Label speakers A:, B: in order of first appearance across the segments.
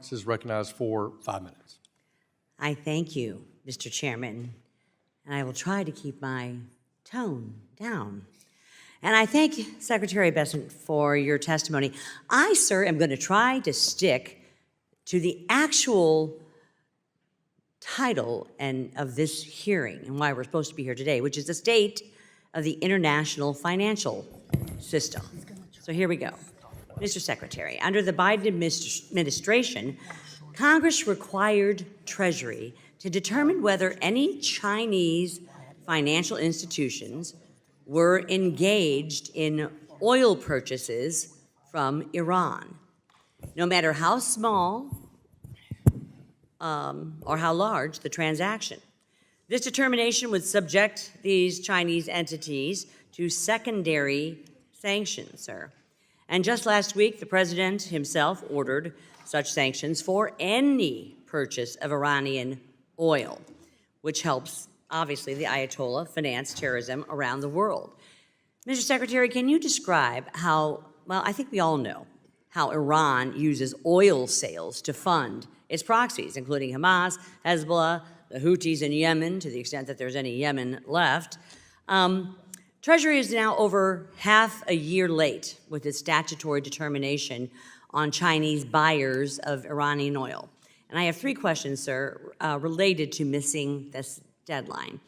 A: Roberts is recognized for 5 minutes.
B: I thank you, Mr. Chairman, and I will try to keep my tone down. And I thank Secretary Bessent for your testimony. I, sir, am going to try to stick to the actual title of this hearing and why we're supposed to be here today, which is the state of the international financial system. So here we go. Mr. Secretary, under the Biden administration, Congress required Treasury to determine whether any Chinese financial institutions were engaged in oil purchases from Iran, no matter how small or how large the transaction. This determination would subject these Chinese entities to secondary sanctions, sir. And just last week, the president himself ordered such sanctions for any purchase of Iranian oil, which helps, obviously, the Ayatollah finance terrorism around the world. Mr. Secretary, can you describe how, well, I think we all know how Iran uses oil sales to fund its proxies, including Hamas, Hezbollah, the Houthis in Yemen, to the extent that there's any Yemen left. Treasury is now over half a year late with its statutory determination on Chinese buyers of Iranian oil. And I have 3 questions, sir, related to missing this deadline.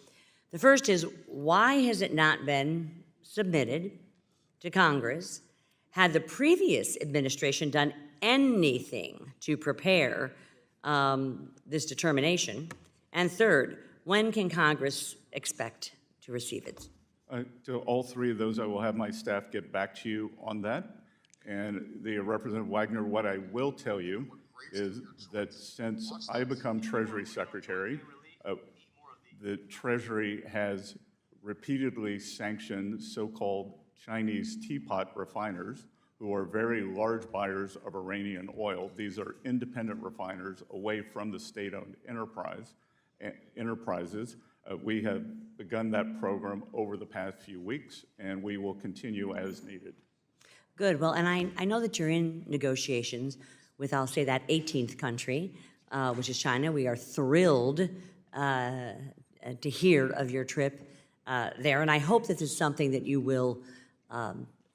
B: The first is, why has it not been submitted to Congress? Had the previous administration done anything to prepare this determination? And third, when can Congress expect to receive it?
C: To all 3 of those, I will have my staff get back to you on that. And Representative Wagner, what I will tell you is that since I become Treasury Secretary, the Treasury has repeatedly sanctioned so-called Chinese teapot refiners who are very large buyers of Iranian oil. These are independent refiners away from the state-owned enterprises. We have begun that program over the past few weeks, and we will continue as needed.
B: Good. Well, and I know that you're in negotiations with, I'll say, that 18th country, which is China. We are thrilled to hear of your trip there, and I hope that this is something that you will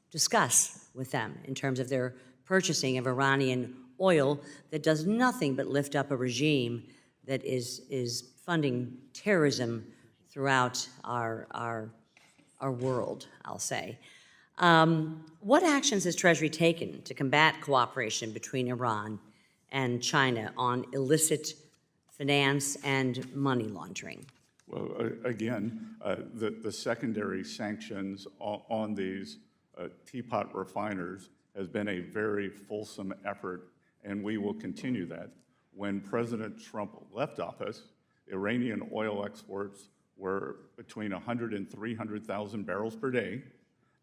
B: discuss with them in terms of their purchasing of Iranian oil that does nothing but lift up a regime that is funding terrorism throughout our world, I'll say. What actions has Treasury taken to combat cooperation between Iran and China on illicit finance and money laundering?
C: Well, again, the secondary sanctions on these teapot refiners has been a very fulsome effort, and we will continue that. When President Trump left office, Iranian oil exports were between 100 and 300,000 barrels per day.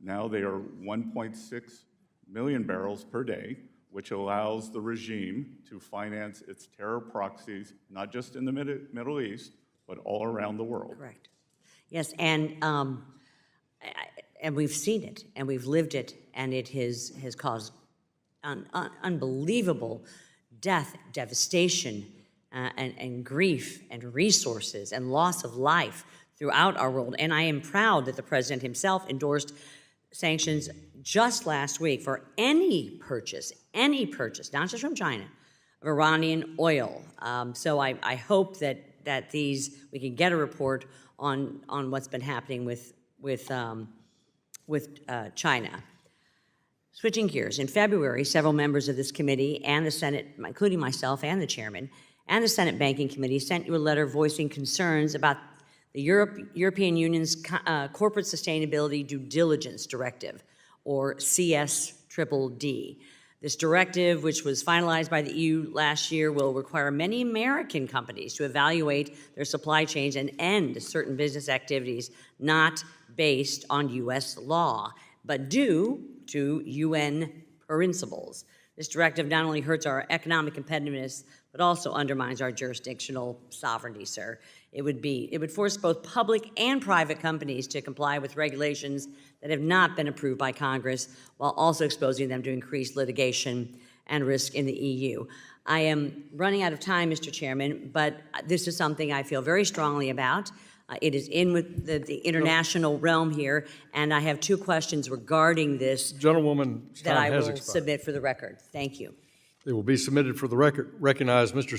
C: Now they are 1.6 million barrels per day, which allows the regime to finance its terror proxies, not just in the Middle East, but all around the world.
B: Correct. Yes, and we've seen it, and we've lived it, and it has caused unbelievable death, devastation, and grief, and resources, and loss of life throughout our world. And I am proud that the president himself endorsed sanctions just last week for any purchase, not just from China, of Iranian oil. So I hope that we can get a report on what's been happening with China. Switching gears, in February, several members of this committee and the Senate, including myself and the chairman, and the Senate Banking Committee sent you a letter voicing concerns about the European Union's Corporate Sustainability Due Diligence Directive, or CSDDD. This directive, which was finalized by the EU last year, will require many American companies to evaluate their supply chains and end certain business activities not based on U.S. law, but due to UN principles. This directive not only hurts our economic competitiveness, but also undermines our jurisdictional sovereignty, sir. It would force both public and private companies to comply with regulations that have not been approved by Congress, while also exposing them to increased litigation and risk in the EU. I am running out of time, Mr. Chairman, but this is something I feel very strongly about. It is in with the international realm here, and I have 2 questions regarding this
A: Gentlewoman's
B: that I
A: time has
B: will
A: expired.
B: submit for the record. Thank you.
A: They will be submitted for the record. Recognize Mr.